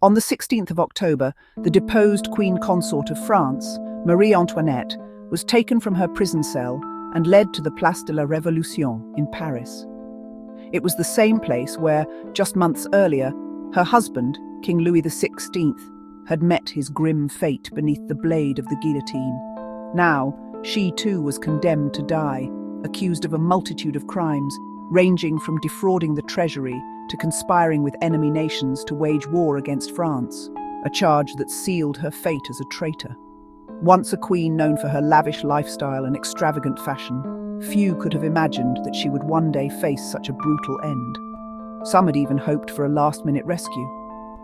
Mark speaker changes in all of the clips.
Speaker 1: On the 16th of October, the deposed Queen Consort of France, Marie Antoinette, was taken from her prison cell and led to the Place de la Révolution in Paris. It was the same place where, just months earlier, her husband, King Louis XVI, had met his grim fate beneath the blade of the guillotine. Now, she too was condemned to die, accused of a multitude of crimes, ranging from defrauding the treasury to conspiring with enemy nations to wage war against France, a charge that sealed her fate as a traitor. Once a queen known for her lavish lifestyle and extravagant fashion, few could have imagined that she would one day face such a brutal end. Some had even hoped for a last-minute rescue,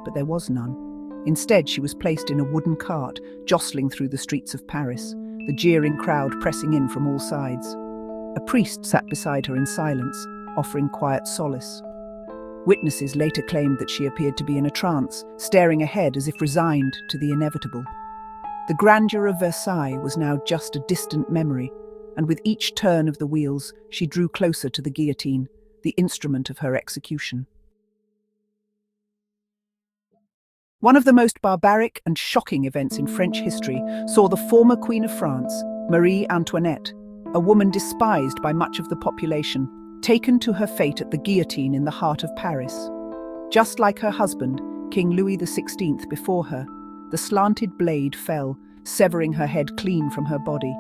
Speaker 1: but there was none. Instead, she was placed in a wooden cart, jostling through the streets of Paris, the jeering crowd pressing in from all sides. A priest sat beside her in silence, offering quiet solace. Witnesses later claimed that she appeared to be in a trance, staring ahead as if resigned to the inevitable. The grandeur of Versailles was now just a distant memory, and with each turn of the wheels, she drew closer to the guillotine, the instrument of her execution. One of the most barbaric and shocking events in French history saw the former Queen of France, Marie Antoinette, a woman despised by much of the population, taken to her fate at the guillotine in the heart of Paris. Just like her husband, King Louis XVI before her, the slanted blade fell, severing her head clean from her body.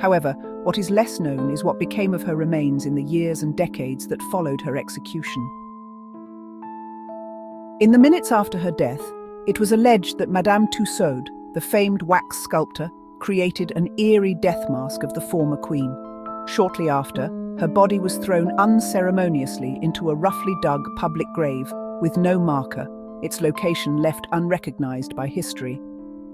Speaker 1: However, what is less known is what became of her remains in the years and decades that followed her execution. In the minutes after her death, it was alleged that Madame Tussaud, the famed wax sculptor, created an eerie death mask of the former queen. Shortly after, her body was thrown unceremoniously into a roughly dug public grave with no marker, its location left unrecognized by history.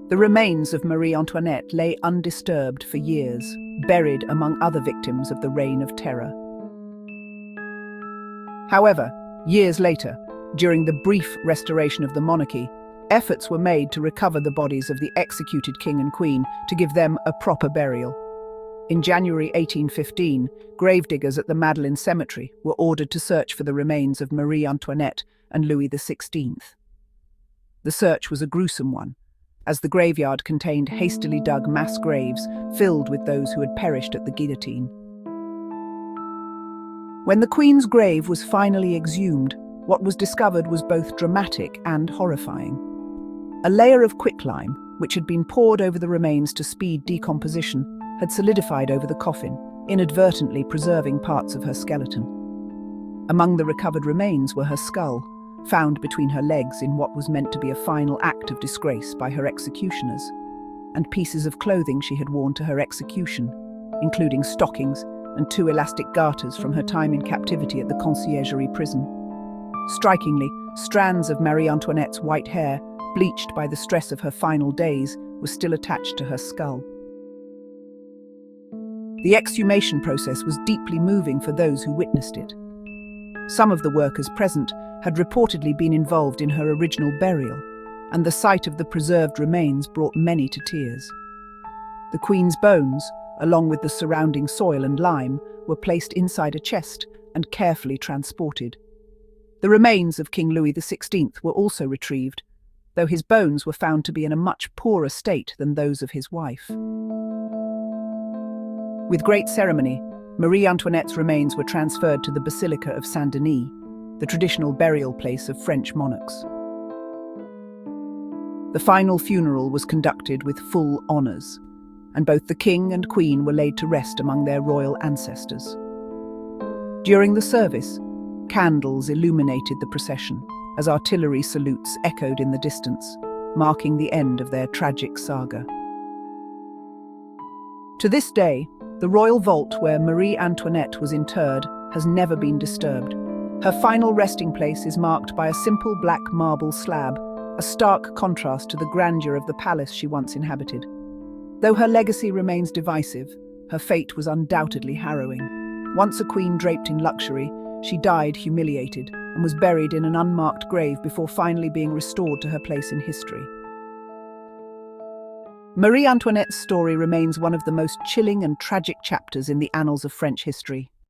Speaker 1: The remains of Marie Antoinette lay undisturbed for years, buried among other victims of the Reign of Terror. However, years later, during the brief restoration of the monarchy, efforts were made to recover the bodies of the executed king and queen to give them a proper burial. In January 1815, gravediggers at the Madeleine Cemetery were ordered to search for the remains of Marie Antoinette and Louis XVI. The search was a gruesome one, as the graveyard contained hastily dug mass graves filled with those who had perished at the guillotine. When the Queen's grave was finally exhumed, what was discovered was both dramatic and horrifying. A layer of quicklime, which had been poured over the remains to speed decomposition, had solidified over the coffin, inadvertently preserving parts of her skeleton. Among the recovered remains were her skull, found between her legs in what was meant to be a final act of disgrace by her executioners, and pieces of clothing she had worn to her execution, including stockings and 2 elastic garters from her time in captivity at the Conciergerie prison. Strikingly, strands of Marie Antoinette's white hair, bleached by the stress of her final days, were still attached to her skull. The exhumation process was deeply moving for those who witnessed it. Some of the workers present had reportedly been involved in her original burial, and the sight of the preserved remains brought many to tears. The Queen's bones, along with the surrounding soil and lime, were placed inside a chest and carefully transported. The remains of King Louis XVI were also retrieved, though his bones were found to be in a much poorer state than those of his wife. With great ceremony, Marie Antoinette's remains were transferred to the Basilica of Saint-Denis, the traditional burial place of French monarchs. The final funeral was conducted with full honours, and both the king and queen were laid to rest among their royal ancestors. During the service, candles illuminated the procession as artillery salutes echoed in the distance, marking the end of their tragic saga. To this day, the royal vault where Marie Antoinette was interred has never been disturbed. Her final resting place is marked by a simple black marble slab, a stark contrast to the grandeur of the palace she once inhabited. Though her legacy remains divisive, her fate was undoubtedly harrowing. Once a queen draped in luxury, she died humiliated and was buried in an unmarked grave before finally being restored to her place in history. Marie Antoinette's story remains one of the most chilling and tragic chapters in the annals of French history.